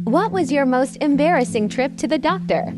What was your most embarrassing trip to the doctor?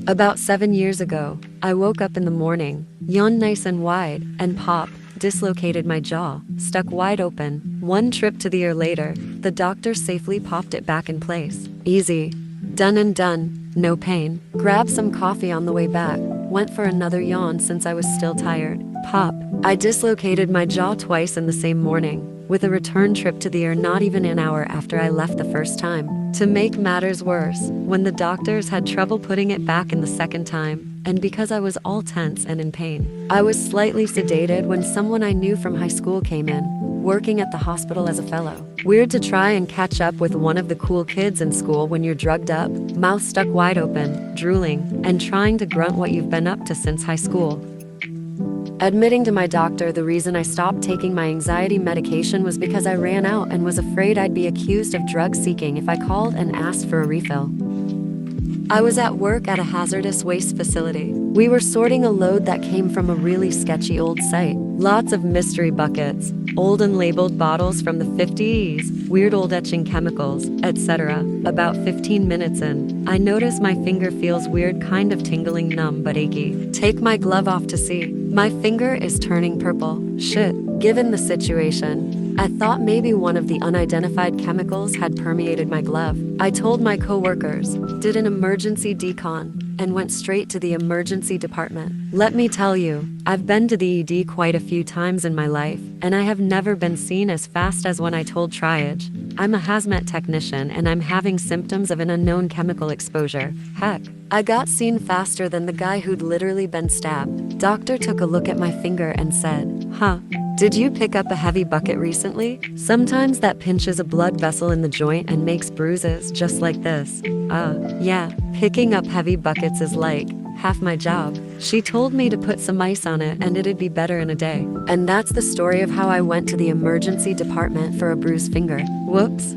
About 7 years ago, I woke up in the morning, yawned nice and wide, and pop, dislocated my jaw, stuck wide open. One trip to the ear later, the doctor safely popped it back in place. Easy. Done and done, no pain. Grabbed some coffee on the way back, went for another yawn since I was still tired. Pop. I dislocated my jaw twice in the same morning, with a return trip to the ear not even an hour after I left the first time. To make matters worse, when the doctors had trouble putting it back in the second time, and because I was all tense and in pain. I was slightly sedated when someone I knew from high school came in, working at the hospital as a fellow. Weird to try and catch up with one of the cool kids in school when you're drugged up, mouth stuck wide open, drooling, and trying to grunt what you've been up to since high school. Admitting to my doctor the reason I stopped taking my anxiety medication was because I ran out and was afraid I'd be accused of drug seeking if I called and asked for a refill. I was at work at a hazardous waste facility. We were sorting a load that came from a really sketchy old site. Lots of mystery buckets, old unlabeled bottles from the 50s, weird old etching chemicals, etc. About 15 minutes in, I notice my finger feels weird, kind of tingling, numb but achy. Take my glove off to see. My finger is turning purple. Shit. Given the situation, I thought maybe one of the unidentified chemicals had permeated my glove. I told my coworkers, did an emergency decon, and went straight to the emergency department. Let me tell you, I've been to the ED quite a few times in my life, and I have never been seen as fast as when I told triage. I'm a hazmat technician and I'm having symptoms of an unknown chemical exposure. Heck, I got seen faster than the guy who'd literally been stabbed. Doctor took a look at my finger and said, "Huh. Did you pick up a heavy bucket recently? Sometimes that pinches a blood vessel in the joint and makes bruises just like this." Yeah, picking up heavy buckets is like half my job. She told me to put some ice on it and it'd be better in a day. And that's the story of how I went to the emergency department for a bruised finger. Whoops.